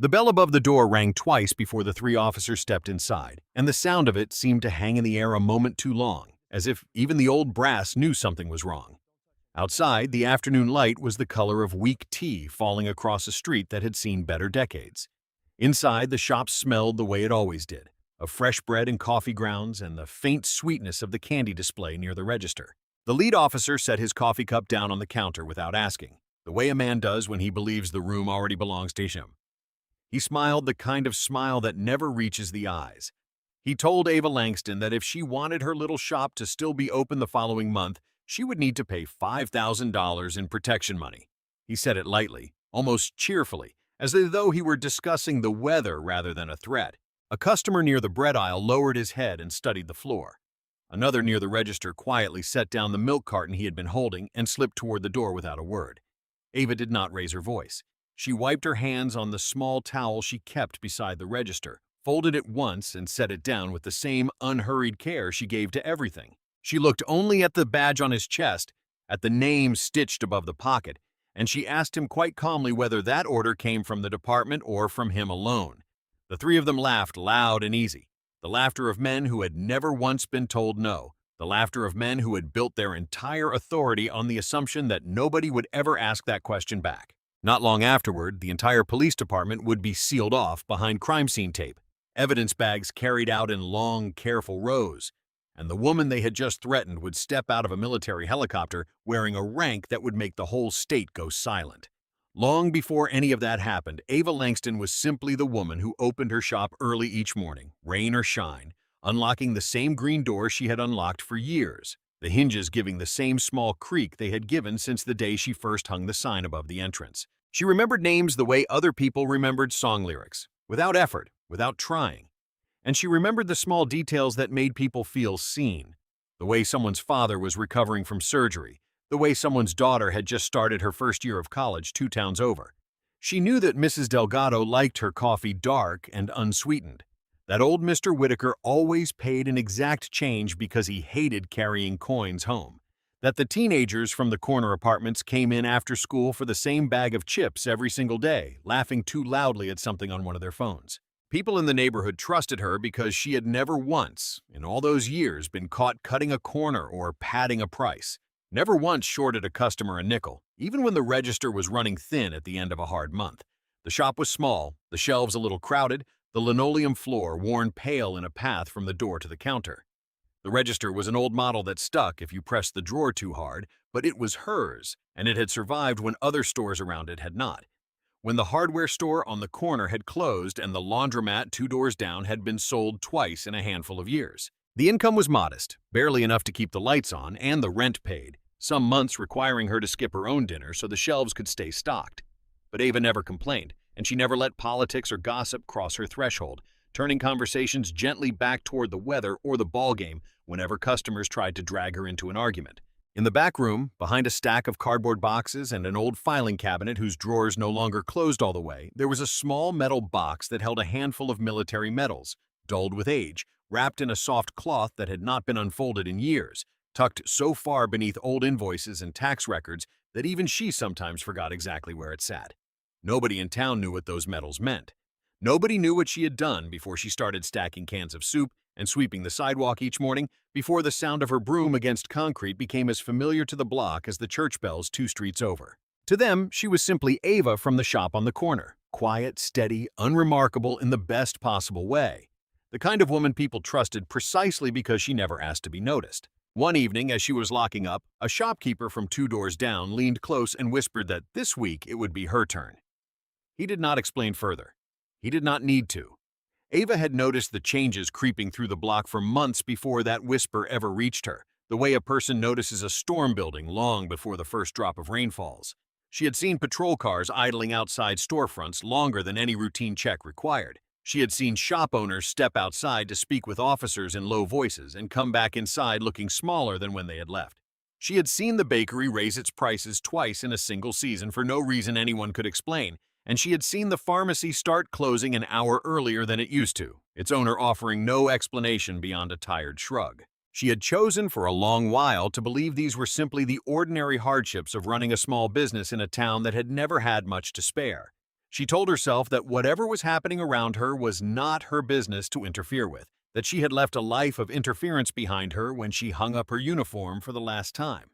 The bell above the door rang twice before the three officers stepped inside, and the sound of it seemed to hang in the air a moment too long, as if even the old brass knew something was wrong. Outside, the afternoon light was the color of weak tea falling across a street that had seen better decades. Inside, the shop smelled the way it always did, of fresh bread and coffee grounds and the faint sweetness of the candy display near the register. The lead officer set his coffee cup down on the counter without asking, the way a man does when he believes the room already belongs to him. He smiled the kind of smile that never reaches the eyes. He told Ava Langston that if she wanted her little shop to still be open the following month, she would need to pay $5,000 in protection money. He said it lightly, almost cheerfully, as though he were discussing the weather rather than a threat. A customer near the bread aisle lowered his head and studied the floor. Another near the register quietly set down the milk carton he had been holding and slipped toward the door without a word. Ava did not raise her voice. She wiped her hands on the small towel she kept beside the register, folded it once and set it down with the same unhurried care she gave to everything. She looked only at the badge on his chest, at the name stitched above the pocket, and she asked him quite calmly whether that order came from the department or from him alone. The three of them laughed loud and easy, the laughter of men who had never once been told no, the laughter of men who had built their entire authority on the assumption that nobody would ever ask that question back. Not long afterward, the entire police department would be sealed off behind crime scene tape, evidence bags carried out in long, careful rows, and the woman they had just threatened would step out of a military helicopter wearing a rank that would make the whole state go silent. Long before any of that happened, Ava Langston was simply the woman who opened her shop early each morning, rain or shine, unlocking the same green door she had unlocked for years, the hinges giving the same small creak they had given since the day she first hung the sign above the entrance. She remembered names the way other people remembered song lyrics, without effort, without trying. And she remembered the small details that made people feel seen, the way someone's father was recovering from surgery, the way someone's daughter had just started her first year of college 2 towns over. She knew that Mrs. Delgado liked her coffee dark and unsweetened, that old Mr. Whitaker always paid an exact change because he hated carrying coins home, that the teenagers from the corner apartments came in after school for the same bag of chips every single day, laughing too loudly at something on one of their phones. People in the neighborhood trusted her because she had never once, in all those years, been caught cutting a corner or padding a price. Never once shorted a customer a nickel, even when the register was running thin at the end of a hard month. The shop was small, the shelves a little crowded, the linoleum floor worn pale in a path from the door to the counter. The register was an old model that stuck if you pressed the drawer too hard, but it was hers, and it had survived when other stores around it had not. When the hardware store on the corner had closed and the laundromat 2 doors down had been sold twice in a handful of years. The income was modest, barely enough to keep the lights on and the rent paid, some months requiring her to skip her own dinner so the shelves could stay stocked. But Ava never complained, and she never let politics or gossip cross her threshold, turning conversations gently back toward the weather or the ballgame whenever customers tried to drag her into an argument. In the back room, behind a stack of cardboard boxes and an old filing cabinet whose drawers no longer closed all the way, there was a small metal box that held a handful of military medals, dulled with age, wrapped in a soft cloth that had not been unfolded in years, tucked so far beneath old invoices and tax records that even she sometimes forgot exactly where it sat. Nobody in town knew what those medals meant. Nobody knew what she had done before she started stacking cans of soup and sweeping the sidewalk each morning, before the sound of her broom against concrete became as familiar to the block as the church bells 2 streets over. To them, she was simply Ava from the shop on the corner, quiet, steady, unremarkable in the best possible way. The kind of woman people trusted precisely because she never asked to be noticed. One evening, as she was locking up, a shopkeeper from 2 doors down leaned close and whispered that this week it would be her turn. He did not explain further. He did not need to. Ava had noticed the changes creeping through the block for months before that whisper ever reached her, the way a person notices a storm building long before the first drop of rain falls. She had seen patrol cars idling outside storefronts longer than any routine check required. She had seen shop owners step outside to speak with officers in low voices and come back inside looking smaller than when they had left. She had seen the bakery raise its prices twice in a single season for no reason anyone could explain, and she had seen the pharmacy start closing an hour earlier than it used to, its owner offering no explanation beyond a tired shrug. She had chosen for a long while to believe these were simply the ordinary hardships of running a small business in a town that had never had much to spare. She told herself that whatever was happening around her was not her business to interfere with, that she had left a life of interference behind her when she hung up her uniform for the last time.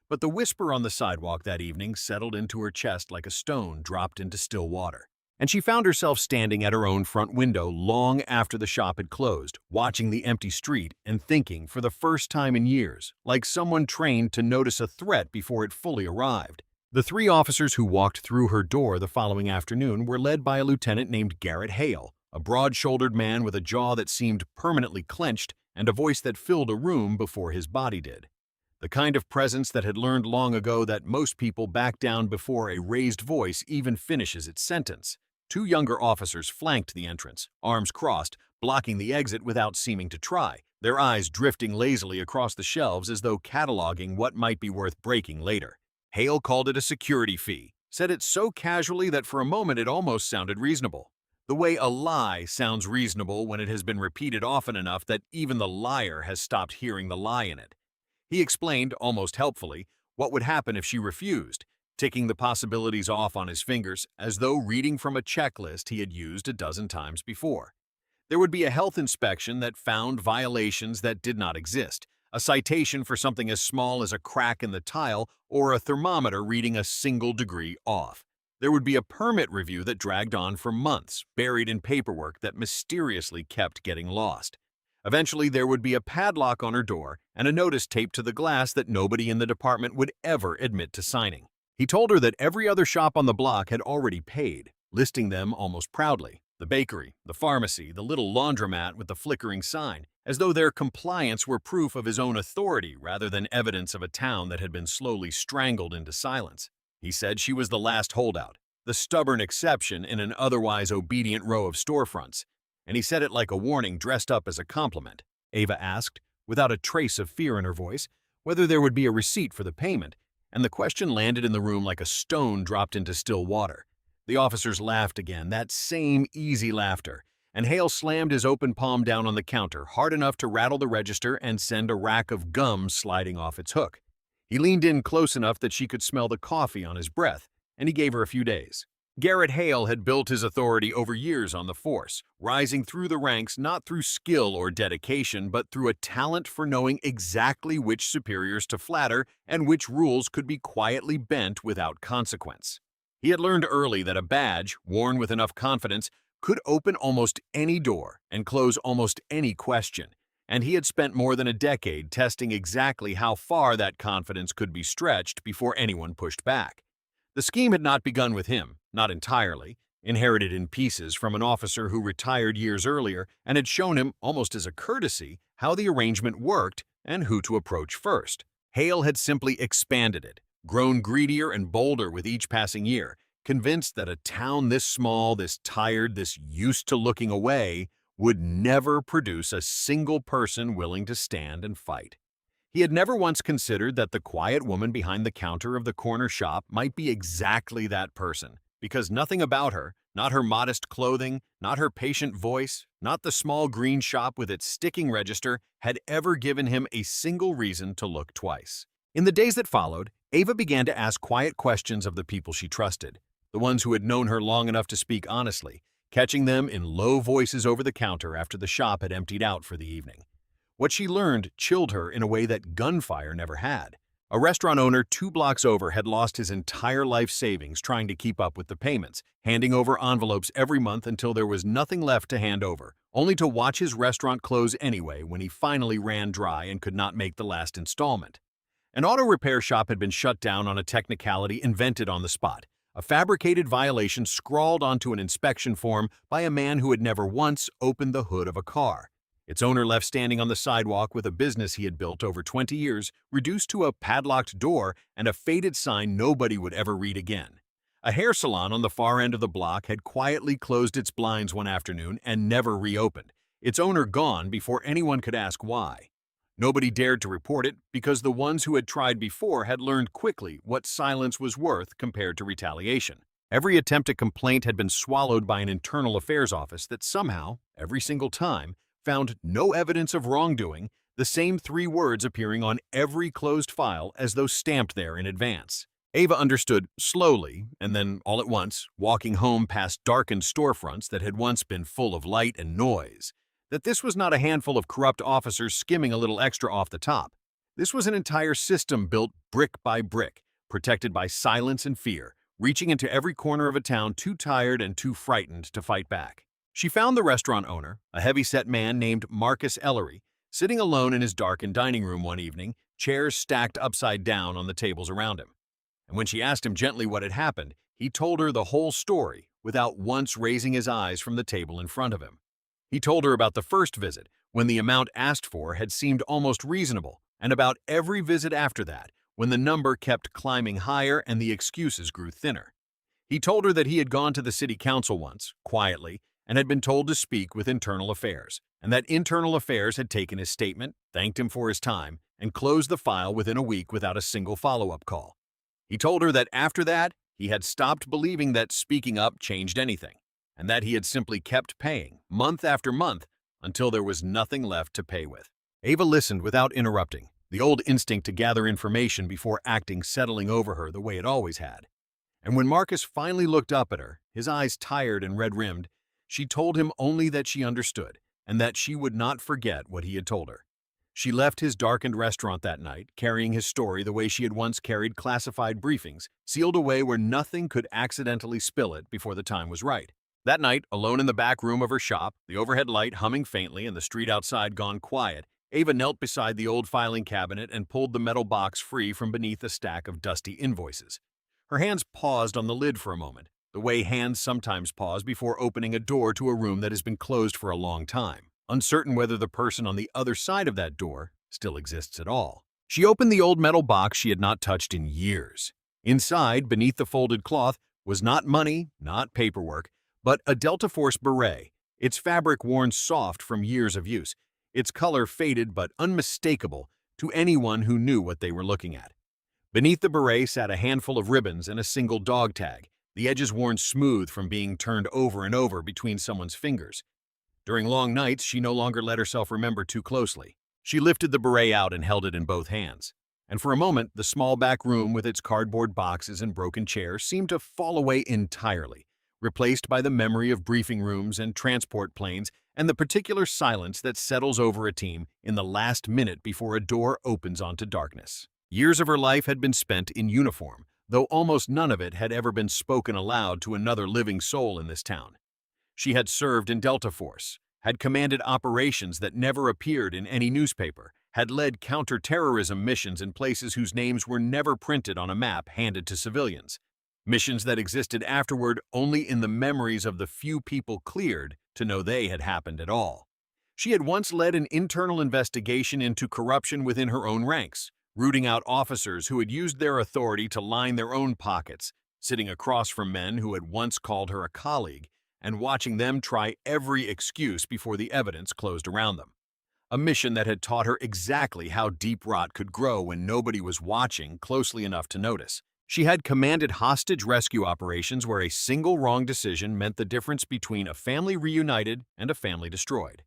But the whisper on the sidewalk that evening settled into her chest like a stone dropped into still water. And she found herself standing at her own front window long after the shop had closed, watching the empty street and thinking for the first time in years, like someone trained to notice a threat before it fully arrived. The three officers who walked through her door the following afternoon were led by a lieutenant named Garrett Hale, a broad-shouldered man with a jaw that seemed permanently clenched and a voice that filled a room before his body did. The kind of presence that had learned long ago that most people back down before a raised voice even finishes its sentence. Two younger officers flanked the entrance, arms crossed, blocking the exit without seeming to try, their eyes drifting lazily across the shelves as though cataloging what might be worth breaking later. Hale called it a security fee, said it so casually that for a moment it almost sounded reasonable. The way a lie sounds reasonable when it has been repeated often enough that even the liar has stopped hearing the lie in it. He explained, almost helpfully, what would happen if she refused, ticking the possibilities off on his fingers as though reading from a checklist he had used a dozen times before. There would be a health inspection that found violations that did not exist, a citation for something as small as a crack in the tile or a thermometer reading a single degree off. There would be a permit review that dragged on for months, buried in paperwork that mysteriously kept getting lost. Eventually, there would be a padlock on her door and a notice taped to the glass that nobody in the department would ever admit to signing. He told her that every other shop on the block had already paid, listing them almost proudly. The bakery, the pharmacy, the little laundromat with the flickering sign, as though their compliance were proof of his own authority rather than evidence of a town that had been slowly strangled into silence. He said she was the last holdout, the stubborn exception in an otherwise obedient row of storefronts, and he said it like a warning dressed up as a compliment. Ava asked, without a trace of fear in her voice, whether there would be a receipt for the payment, and the question landed in the room like a stone dropped into still water. The officers laughed again, that same easy laughter, and Hale slammed his open palm down on the counter hard enough to rattle the register and send a rack of gum sliding off its hook. He leaned in close enough that she could smell the coffee on his breath, and he gave her a few days. Garrett Hale had built his authority over years on the force, rising through the ranks not through skill or dedication, but through a talent for knowing exactly which superiors to flatter and which rules could be quietly bent without consequence. He had learned early that a badge, worn with enough confidence, could open almost any door and close almost any question, and he had spent more than a decade testing exactly how far that confidence could be stretched before anyone pushed back. The scheme had not begun with him, not entirely, inherited in pieces from an officer who retired years earlier and had shown him, almost as a courtesy, how the arrangement worked and who to approach first. Hale had simply expanded it, grown greedier and bolder with each passing year, convinced that a town this small, this tired, this used to looking away, would never produce a single person willing to stand and fight. He had never once considered that the quiet woman behind the counter of the corner shop might be exactly that person, because nothing about her, not her modest clothing, not her patient voice, not the small green shop with its sticking register, had ever given him a single reason to look twice. In the days that followed, Ava began to ask quiet questions of the people she trusted, the ones who had known her long enough to speak honestly, catching them in low voices over the counter after the shop had emptied out for the evening. What she learned chilled her in a way that gunfire never had. A restaurant owner 2 blocks over had lost his entire life savings trying to keep up with the payments, handing over envelopes every month until there was nothing left to hand over, only to watch his restaurant close anyway when he finally ran dry and could not make the last installment. An auto repair shop had been shut down on a technicality invented on the spot, a fabricated violation scrawled onto an inspection form by a man who had never once opened the hood of a car. Its owner left standing on the sidewalk with a business he had built over 20 years, reduced to a padlocked door and a faded sign nobody would ever read again. A hair salon on the far end of the block had quietly closed its blinds one afternoon and never reopened, its owner gone before anyone could ask why. Nobody dared to report it because the ones who had tried before had learned quickly what silence was worth compared to retaliation. Every attempt at complaint had been swallowed by an internal affairs office that somehow, every single time, found no evidence of wrongdoing, the same 3 words appearing on every closed file as though stamped there in advance. Ava understood slowly, and then, all at once, walking home past darkened storefronts that had once been full of light and noise, that this was not a handful of corrupt officers skimming a little extra off the top. This was an entire system built brick by brick, protected by silence and fear, reaching into every corner of a town too tired and too frightened to fight back. She found the restaurant owner, a heavy-set man named Marcus Ellery, sitting alone in his darkened dining room one evening, chairs stacked upside down on the tables around him. And when she asked him gently what had happened, he told her the whole story without once raising his eyes from the table in front of him. He told her about the first visit, when the amount asked for had seemed almost reasonable, and about every visit after that, when the number kept climbing higher and the excuses grew thinner. He told her that he had gone to the city council once, quietly, and had been told to speak with internal affairs, and that internal affairs had taken his statement, thanked him for his time, and closed the file within a week without a single follow-up call. He told her that after that, he had stopped believing that speaking up changed anything, and that he had simply kept paying, month after month, until there was nothing left to pay with. Ava listened without interrupting, the old instinct to gather information before acting settling over her the way it always had. And when Marcus finally looked up at her, his eyes tired and red-rimmed, she told him only that she understood, and that she would not forget what he had told her. She left his darkened restaurant that night, carrying his story the way she had once carried classified briefings, sealed away where nothing could accidentally spill it before the time was right. That night, alone in the back room of her shop, the overhead light humming faintly and the street outside gone quiet, Ava knelt beside the old filing cabinet and pulled the metal box free from beneath a stack of dusty invoices. Her hands paused on the lid for a moment, the way hands sometimes pause before opening a door to a room that has been closed for a long time, uncertain whether the person on the other side of that door still exists at all. She opened the old metal box she had not touched in years. Inside, beneath the folded cloth, was not money, not paperwork, but a Delta Force beret, its fabric worn soft from years of use, its color faded but unmistakable to anyone who knew what they were looking at. Beneath the beret sat a handful of ribbons and a single dog tag, the edges worn smooth from being turned over and over between someone's fingers. During long nights, she no longer let herself remember too closely. She lifted the beret out and held it in both hands. And for a moment, the small back room with its cardboard boxes and broken chairs seemed to fall away entirely, replaced by the memory of briefing rooms and transport planes and the particular silence that settles over a team in the last minute before a door opens onto darkness. Years of her life had been spent in uniform, though almost none of it had ever been spoken aloud to another living soul in this town. She had served in Delta Force, had commanded operations that never appeared in any newspaper, had led counter-terrorism missions in places whose names were never printed on a map handed to civilians, missions that existed afterward only in the memories of the few people cleared to know they had happened at all. She had once led an internal investigation into corruption within her own ranks, rooting out officers who had used their authority to line their own pockets, sitting across from men who had once called her a colleague, and watching them try every excuse before the evidence closed around them. A mission that had taught her exactly how deep rot could grow when nobody was watching closely enough to notice. She had commanded hostage rescue operations where a single wrong decision meant the difference between a family reunited and a family destroyed.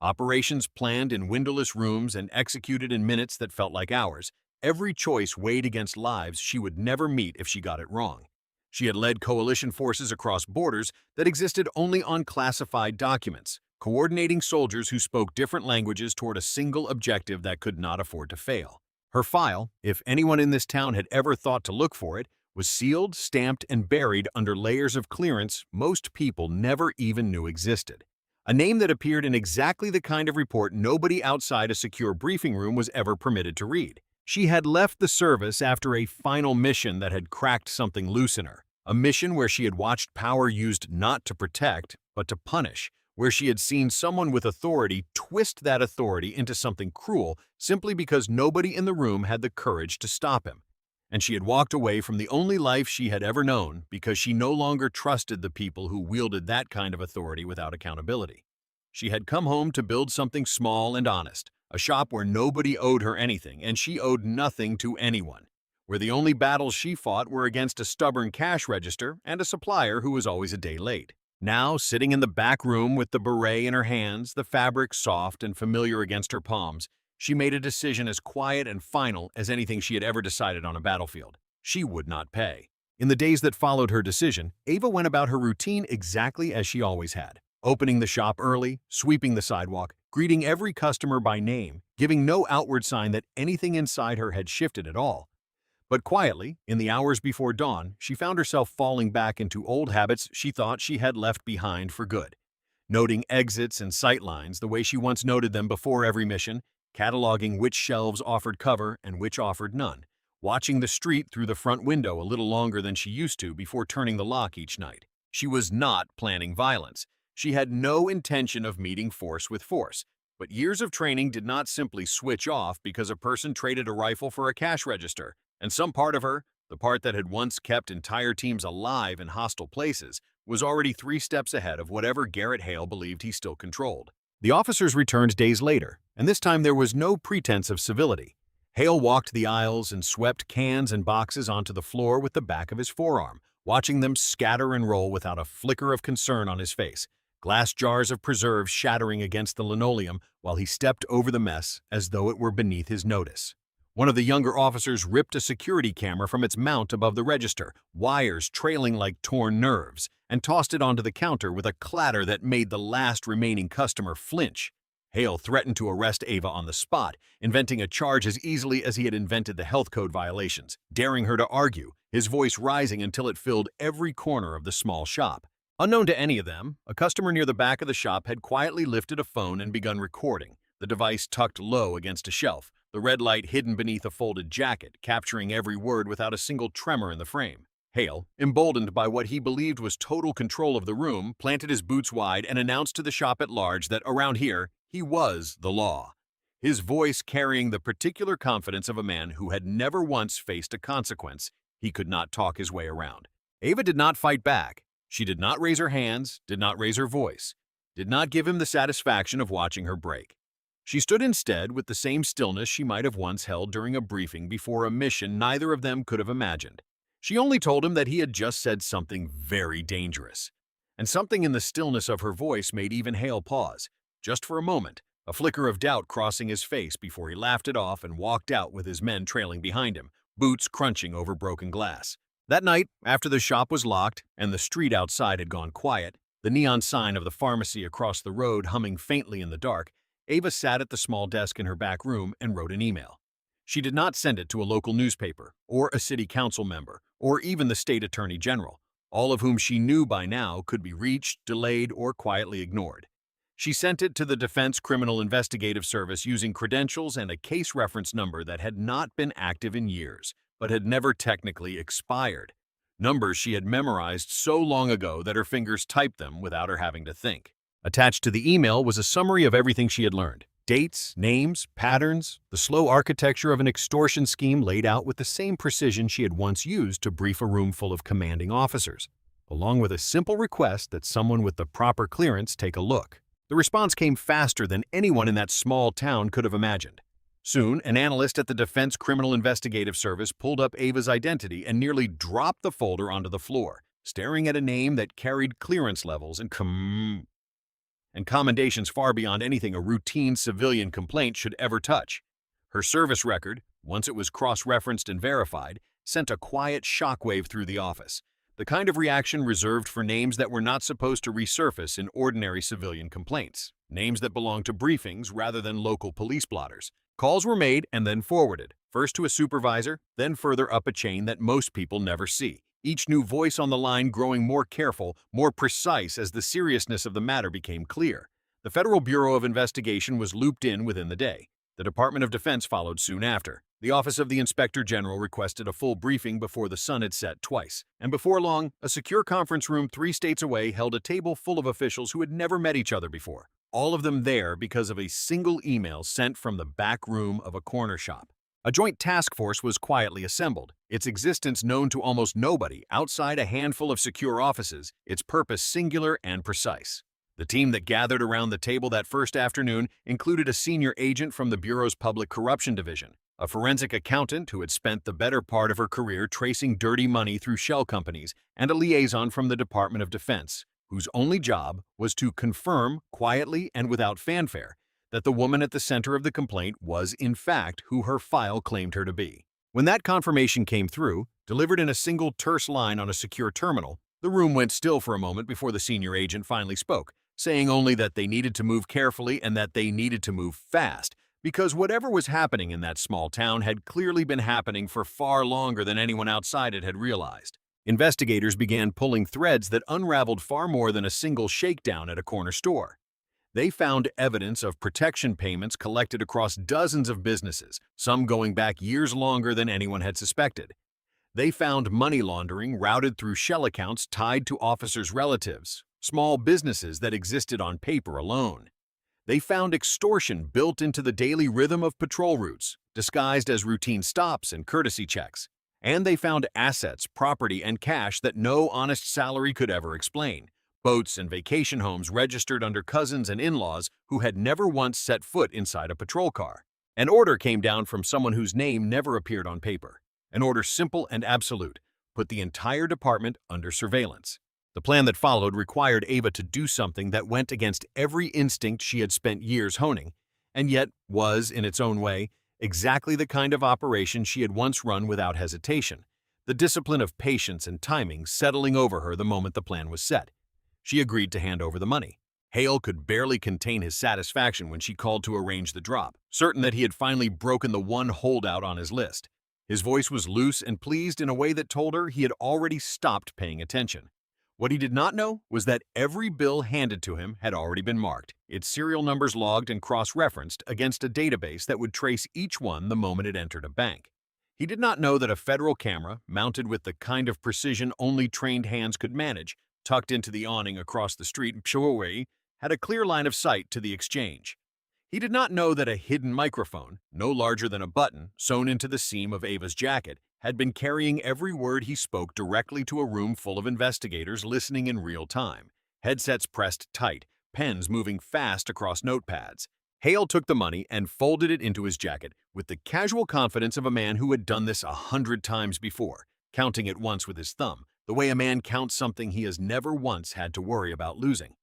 Operations planned in windowless rooms and executed in minutes that felt like hours, every choice weighed against lives she would never meet if she got it wrong. She had led coalition forces across borders that existed only on classified documents, coordinating soldiers who spoke different languages toward a single objective that could not afford to fail. Her file, if anyone in this town had ever thought to look for it, was sealed, stamped, and buried under layers of clearance most people never even knew existed. A name that appeared in exactly the kind of report nobody outside a secure briefing room was ever permitted to read. She had left the service after a final mission that had cracked something loose in her, a mission where she had watched power used not to protect, but to punish, where she had seen someone with authority twist that authority into something cruel simply because nobody in the room had the courage to stop him. And she had walked away from the only life she had ever known because she no longer trusted the people who wielded that kind of authority without accountability. She had come home to build something small and honest, a shop where nobody owed her anything and she owed nothing to anyone, where the only battles she fought were against a stubborn cash register and a supplier who was always a day late. Now, sitting in the back room with the beret in her hands, the fabric soft and familiar against her palms, she made a decision as quiet and final as anything she had ever decided on a battlefield. She would not pay. In the days that followed her decision, Ava went about her routine exactly as she always had, opening the shop early, sweeping the sidewalk, greeting every customer by name, giving no outward sign that anything inside her had shifted at all. But quietly, in the hours before dawn, she found herself falling back into old habits she thought she had left behind for good. Noting exits and sightlines the way she once noted them before every mission, cataloging which shelves offered cover and which offered none, watching the street through the front window a little longer than she used to before turning the lock each night. She was not planning violence. She had no intention of meeting force with force. But years of training did not simply switch off because a person traded a rifle for a cash register. And some part of her, the part that had once kept entire teams alive in hostile places, was already 3 steps ahead of whatever Garrett Hale believed he still controlled. The officers returned days later, and this time there was no pretense of civility. Hale walked the aisles and swept cans and boxes onto the floor with the back of his forearm, watching them scatter and roll without a flicker of concern on his face, glass jars of preserves shattering against the linoleum while he stepped over the mess as though it were beneath his notice. One of the younger officers ripped a security camera from its mount above the register, wires trailing like torn nerves, and tossed it onto the counter with a clatter that made the last remaining customer flinch. Hale threatened to arrest Ava on the spot, inventing a charge as easily as he had invented the health code violations, daring her to argue, his voice rising until it filled every corner of the small shop. Unknown to any of them, a customer near the back of the shop had quietly lifted a phone and begun recording, the device tucked low against a shelf, the red light hidden beneath a folded jacket, capturing every word without a single tremor in the frame. Hale, emboldened by what he believed was total control of the room, planted his boots wide and announced to the shop at large that around here, he was the law. His voice carrying the particular confidence of a man who had never once faced a consequence he could not talk his way around. Ava did not fight back. She did not raise her hands, did not raise her voice, did not give him the satisfaction of watching her break. She stood instead with the same stillness she might have once held during a briefing before a mission neither of them could have imagined. She only told him that he had just said something very dangerous. And something in the stillness of her voice made even Hale pause, just for a moment, a flicker of doubt crossing his face before he laughed it off and walked out with his men trailing behind him, boots crunching over broken glass. That night, after the shop was locked and the street outside had gone quiet, the neon sign of the pharmacy across the road humming faintly in the dark, Ava sat at the small desk in her back room and wrote an email. She did not send it to a local newspaper, or a city council member, or even the state attorney general, all of whom she knew by now could be reached, delayed, or quietly ignored. She sent it to the Defense Criminal Investigative Service using credentials and a case reference number that had not been active in years, but had never technically expired. Numbers she had memorized so long ago that her fingers typed them without her having to think. Attached to the email was a summary of everything she had learned. Dates, names, patterns, the slow architecture of an extortion scheme laid out with the same precision she had once used to brief a room full of commanding officers, along with a simple request that someone with the proper clearance take a look. The response came faster than anyone in that small town could have imagined. Soon, an analyst at the Defense Criminal Investigative Service pulled up Ava's identity and nearly dropped the folder onto the floor, staring at a name that carried clearance levels and commendations far beyond anything a routine civilian complaint should ever touch. Her service record, once it was cross-referenced and verified, sent a quiet shockwave through the office, the kind of reaction reserved for names that were not supposed to resurface in ordinary civilian complaints, names that belonged to briefings rather than local police blotters. Calls were made and then forwarded, first to a supervisor, then further up a chain that most people never see. Each new voice on the line growing more careful, more precise as the seriousness of the matter became clear. The Federal Bureau of Investigation was looped in within the day. The Department of Defense followed soon after. The Office of the Inspector General requested a full briefing before the sun had set twice. And before long, a secure conference room 3 states away held a table full of officials who had never met each other before. All of them there because of a single email sent from the back room of a corner shop. A joint task force was quietly assembled, its existence known to almost nobody outside a handful of secure offices, its purpose singular and precise. The team that gathered around the table that first afternoon included a senior agent from the Bureau's Public Corruption Division, a forensic accountant who had spent the better part of her career tracing dirty money through shell companies, and a liaison from the Department of Defense, whose only job was to confirm, quietly and without fanfare, that the woman at the center of the complaint was, in fact, who her file claimed her to be. When that confirmation came through, Delivered in a single terse line on a secure terminal, the room went still for a moment before the senior agent finally spoke, saying only that they needed to move carefully and that they needed to move fast, because whatever was happening in that small town had clearly been happening for far longer than anyone outside it had realized. Investigators began pulling threads that unraveled far more than a single shakedown at a corner store. They found evidence of protection payments collected across dozens of businesses, some going back years longer than anyone had suspected. They found money laundering routed through shell accounts tied to officers' relatives, small businesses that existed on paper alone. They found extortion built into the daily rhythm of patrol routes, disguised as routine stops and courtesy checks. And they found assets, property, and cash that no honest salary could ever explain. Boats and vacation homes registered under cousins and in-laws who had never once set foot inside a patrol car. An order came down from someone whose name never appeared on paper. An order simple and absolute, put the entire department under surveillance. The plan that followed required Ava to do something that went against every instinct she had spent years honing, and yet was, in its own way, exactly the kind of operation she had once run without hesitation, the discipline of patience and timing settling over her the moment the plan was set. She agreed to hand over the money. Hale could barely contain his satisfaction when she called to arrange the drop, certain that he had finally broken the one holdout on his list. His voice was loose and pleased in a way that told her he had already stopped paying attention. What he did not know was that every bill handed to him had already been marked, its serial numbers logged and cross-referenced against a database that would trace each one the moment it entered a bank. He did not know that a federal camera, mounted with the kind of precision only trained hands could manage, tucked into the awning across the street in Pshaway, had a clear line of sight to the exchange. He did not know that a hidden microphone, no larger than a button, sewn into the seam of Ava's jacket, had been carrying every word he spoke directly to a room full of investigators listening in real time, headsets pressed tight, pens moving fast across notepads. Hale took the money and folded it into his jacket with the casual confidence of a man who had done this 100 times before, counting it once with his thumb, the way a man counts something he has never once had to worry about losing.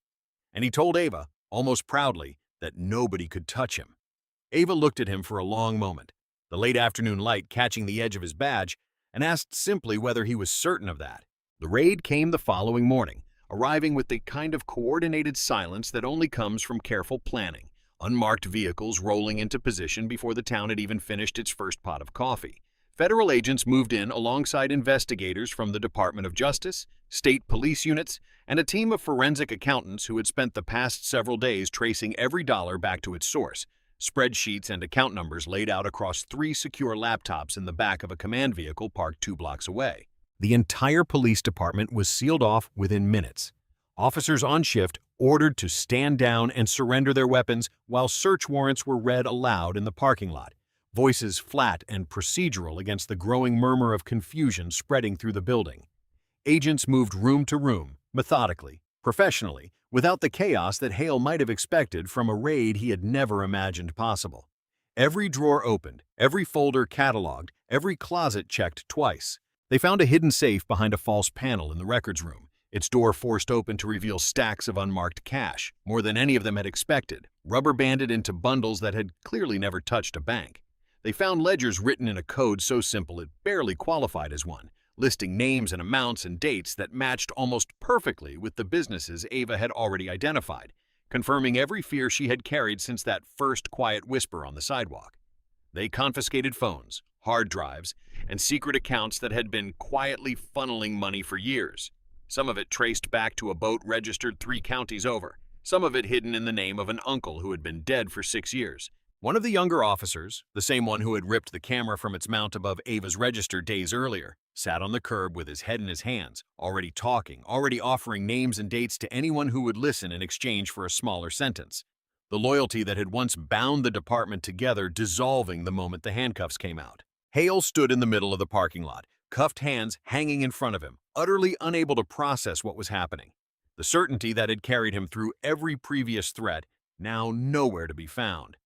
And he told Ava, almost proudly, that nobody could touch him. Ava looked at him for a long moment, the late afternoon light catching the edge of his badge, and asked simply whether he was certain of that. The raid came the following morning, arriving with the kind of coordinated silence that only comes from careful planning, unmarked vehicles rolling into position before the town had even finished its first pot of coffee. Federal agents moved in alongside investigators from the Department of Justice, state police units, and a team of forensic accountants who had spent the past several days tracing every dollar back to its source, spreadsheets and account numbers laid out across 3 secure laptops in the back of a command vehicle parked 2 blocks away. The entire police department was sealed off within minutes. Officers on shift ordered to stand down and surrender their weapons while search warrants were read aloud in the parking lot, voices flat and procedural against the growing murmur of confusion spreading through the building. Agents moved room to room, methodically, professionally, without the chaos that Hale might have expected from a raid he had never imagined possible. Every drawer opened, every folder cataloged, every closet checked twice. They found a hidden safe behind a false panel in the records room, its door forced open to reveal stacks of unmarked cash, more than any of them had expected, rubber-banded into bundles that had clearly never touched a bank. They found ledgers written in a code so simple it barely qualified as one, listing names and amounts and dates that matched almost perfectly with the businesses Ava had already identified, confirming every fear she had carried since that first quiet whisper on the sidewalk. They confiscated phones, hard drives, and secret accounts that had been quietly funneling money for years. Some of it traced back to a boat registered 3 counties over, some of it hidden in the name of an uncle who had been dead for 6 years. One of the younger officers, the same one who had ripped the camera from its mount above Ava's register days earlier, sat on the curb with his head in his hands, already talking, already offering names and dates to anyone who would listen in exchange for a smaller sentence. The loyalty that had once bound the department together dissolving the moment the handcuffs came out. Hale stood in the middle of the parking lot, cuffed hands hanging in front of him, utterly unable to process what was happening. The certainty that had carried him through every previous threat, now nowhere to be found.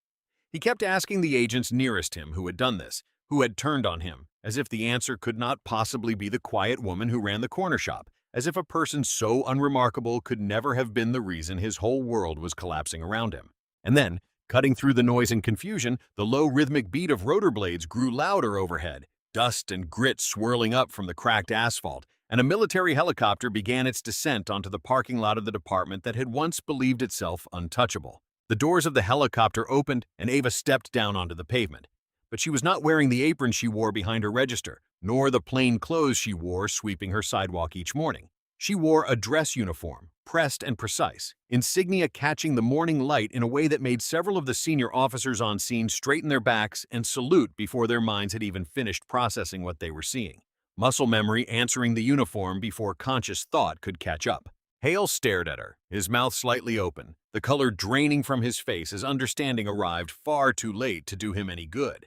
He kept asking the agents nearest him who had done this, who had turned on him, as if the answer could not possibly be the quiet woman who ran the corner shop, as if a person so unremarkable could never have been the reason his whole world was collapsing around him. And then, cutting through the noise and confusion, the low rhythmic beat of rotor blades grew louder overhead, dust and grit swirling up from the cracked asphalt, and a military helicopter began its descent onto the parking lot of the department that had once believed itself untouchable. The doors of the helicopter opened, and Ava stepped down onto the pavement. But she was not wearing the apron she wore behind her register, nor the plain clothes she wore sweeping her sidewalk each morning. She wore a dress uniform, pressed and precise, insignia catching the morning light in a way that made several of the senior officers on scene straighten their backs and salute before their minds had even finished processing what they were seeing. Muscle memory answering the uniform before conscious thought could catch up. Hale stared at her, his mouth slightly open, the color draining from his face as understanding arrived far too late to do him any good.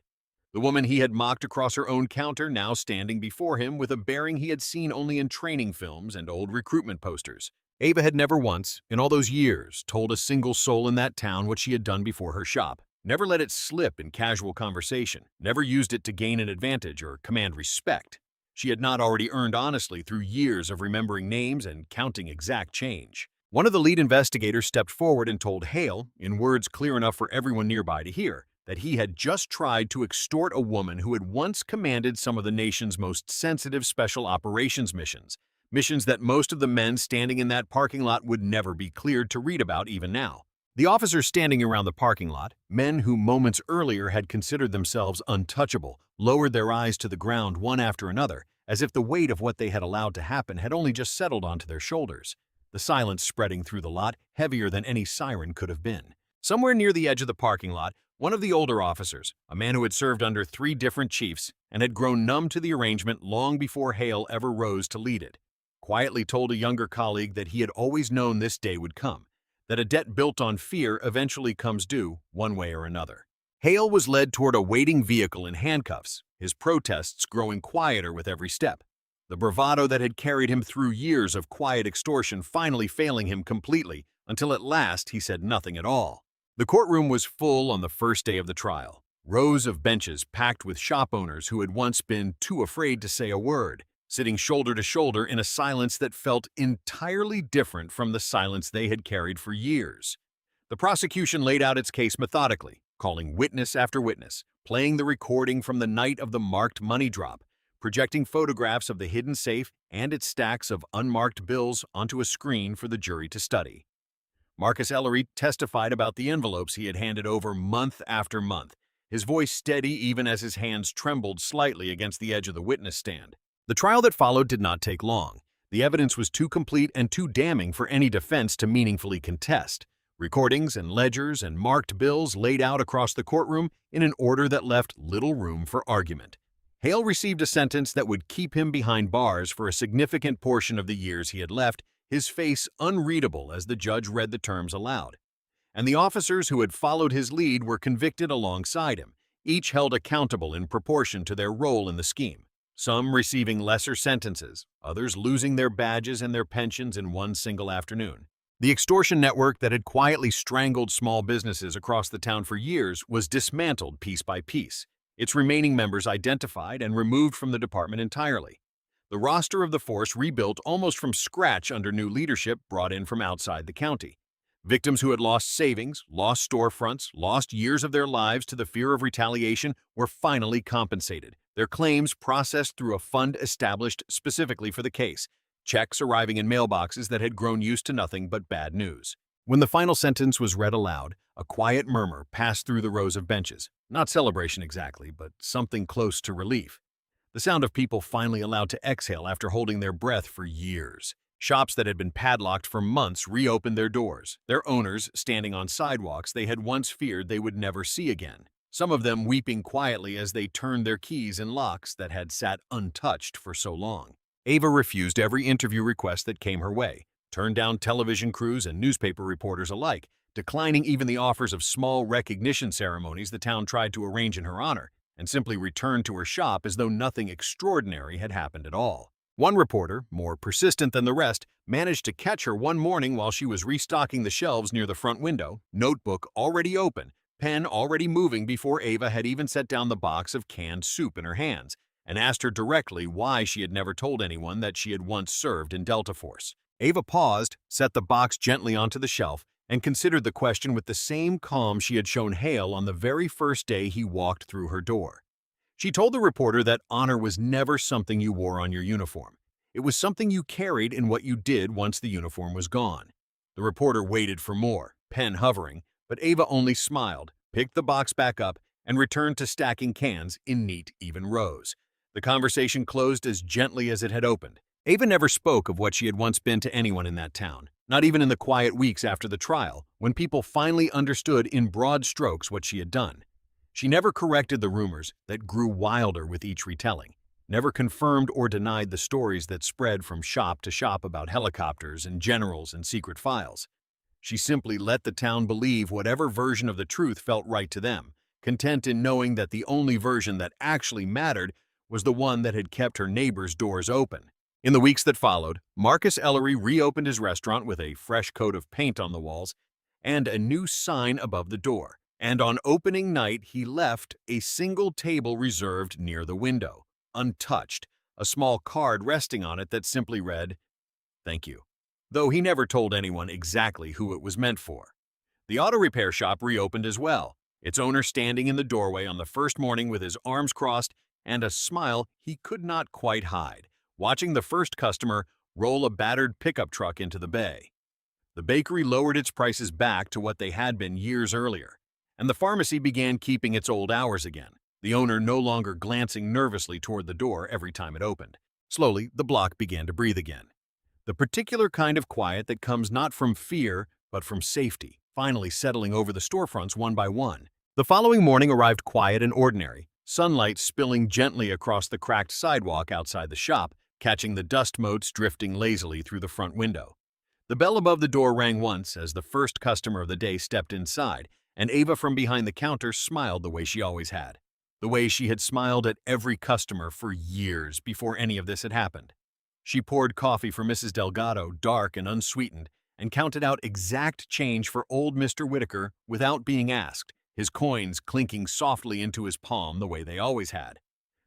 The woman he had mocked across her own counter now standing before him with a bearing he had seen only in training films and old recruitment posters. Ava had never once, in all those years, told a single soul in that town what she had done before her shop. Never let it slip in casual conversation, never used it to gain an advantage or command respect. She had not already earned honestly through years of remembering names and counting exact change. One of the lead investigators stepped forward and told Hale, in words clear enough for everyone nearby to hear, that he had just tried to extort a woman who had once commanded some of the nation's most sensitive special operations missions, missions that most of the men standing in that parking lot would never be cleared to read about even now. The officers standing around the parking lot, men who moments earlier had considered themselves untouchable, lowered their eyes to the ground one after another, as if the weight of what they had allowed to happen had only just settled onto their shoulders. The silence spreading through the lot, heavier than any siren could have been. Somewhere near the edge of the parking lot, one of the older officers, a man who had served under 3 different chiefs and had grown numb to the arrangement long before Hale ever rose to lead it, quietly told a younger colleague that he had always known this day would come, that a debt built on fear eventually comes due one way or another. Hale was led toward a waiting vehicle in handcuffs, his protests growing quieter with every step, the bravado that had carried him through years of quiet extortion finally failing him completely until at last he said nothing at all. The courtroom was full on the first day of the trial, rows of benches packed with shop owners who had once been too afraid to say a word, sitting shoulder to shoulder in a silence that felt entirely different from the silence they had carried for years. The prosecution laid out its case methodically, calling witness after witness, playing the recording from the night of the marked money drop, projecting photographs of the hidden safe and its stacks of unmarked bills onto a screen for the jury to study. Marcus Ellery testified about the envelopes he had handed over month after month, his voice steady even as his hands trembled slightly against the edge of the witness stand. The trial that followed did not take long. The evidence was too complete and too damning for any defense to meaningfully contest. Recordings and ledgers and marked bills laid out across the courtroom in an order that left little room for argument. Hale received a sentence that would keep him behind bars for a significant portion of the years he had left, his face unreadable as the judge read the terms aloud. And the officers who had followed his lead were convicted alongside him, each held accountable in proportion to their role in the scheme. Some receiving lesser sentences, others losing their badges and their pensions in one single afternoon. The extortion network that had quietly strangled small businesses across the town for years was dismantled piece by piece, its remaining members identified and removed from the department entirely. The roster of the force rebuilt almost from scratch under new leadership brought in from outside the county. Victims who had lost savings, lost storefronts, lost years of their lives to the fear of retaliation were finally compensated, their claims processed through a fund established specifically for the case, checks arriving in mailboxes that had grown used to nothing but bad news. When the final sentence was read aloud, a quiet murmur passed through the rows of benches. Not celebration exactly, but something close to relief. The sound of people finally allowed to exhale after holding their breath for years. Shops that had been padlocked for months reopened their doors, their owners standing on sidewalks they had once feared they would never see again, some of them weeping quietly as they turned their keys in locks that had sat untouched for so long. Ava refused every interview request that came her way, turned down television crews and newspaper reporters alike, declining even the offers of small recognition ceremonies the town tried to arrange in her honor, and simply returned to her shop as though nothing extraordinary had happened at all. One reporter, more persistent than the rest, managed to catch her one morning while she was restocking the shelves near the front window, notebook already open, pen already moving before Ava had even set down the box of canned soup in her hands, and asked her directly why she had never told anyone that she had once served in Delta Force. Ava paused, set the box gently onto the shelf, and considered the question with the same calm she had shown Hale on the very first day he walked through her door. She told the reporter that honor was never something you wore on your uniform. It was something you carried in what you did once the uniform was gone. The reporter waited for more, pen hovering, but Ava only smiled, picked the box back up, and returned to stacking cans in neat, even rows. The conversation closed as gently as it had opened. Ava never spoke of what she had once been to anyone in that town, not even in the quiet weeks after the trial, when people finally understood in broad strokes what she had done. She never corrected the rumors that grew wilder with each retelling, never confirmed or denied the stories that spread from shop to shop about helicopters and generals and secret files. She simply let the town believe whatever version of the truth felt right to them, content in knowing that the only version that actually mattered was the one that had kept her neighbors' doors open. In the weeks that followed, Marcus Ellery reopened his restaurant with a fresh coat of paint on the walls and a new sign above the door. And on opening night, he left a single table reserved near the window, untouched, a small card resting on it that simply read, "Thank you," though he never told anyone exactly who it was meant for. The auto repair shop reopened as well, its owner standing in the doorway on the first morning with his arms crossed and a smile he could not quite hide, watching the first customer roll a battered pickup truck into the bay. The bakery lowered its prices back to what they had been years earlier, and the pharmacy began keeping its old hours again, the owner no longer glancing nervously toward the door every time it opened. Slowly, the block began to breathe again. The particular kind of quiet that comes not from fear, but from safety, finally settling over the storefronts one by one. The following morning arrived quiet and ordinary, sunlight spilling gently across the cracked sidewalk outside the shop, catching the dust motes drifting lazily through the front window. The bell above the door rang once as the first customer of the day stepped inside, and Ava from behind the counter smiled the way she always had. The way she had smiled at every customer for years before any of this had happened. She poured coffee for Mrs. Delgado, dark and unsweetened, and counted out exact change for old Mr. Whitaker without being asked, his coins clinking softly into his palm the way they always had.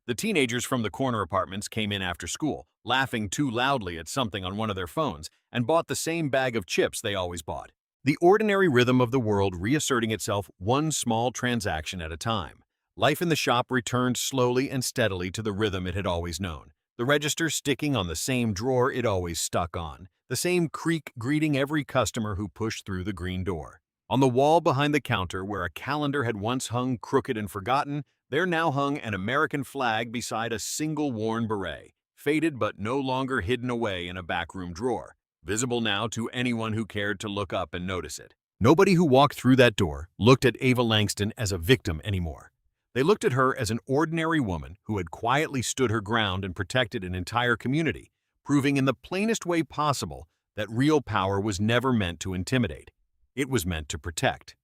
The teenagers from the corner apartments came in after school, laughing too loudly at something on one of their phones, and bought the same bag of chips they always bought. The ordinary rhythm of the world reasserting itself one small transaction at a time. Life in the shop returned slowly and steadily to the rhythm it had always known, the register sticking on the same drawer it always stuck on, the same creak greeting every customer who pushed through the green door. On the wall behind the counter, where a calendar had once hung crooked and forgotten, there now hung an American flag beside a single worn beret, faded but no longer hidden away in a backroom drawer, visible now to anyone who cared to look up and notice it. Nobody who walked through that door looked at Ava Langston as a victim anymore. They looked at her as an ordinary woman who had quietly stood her ground and protected an entire community, proving in the plainest way possible that real power was never meant to intimidate. It was meant to protect.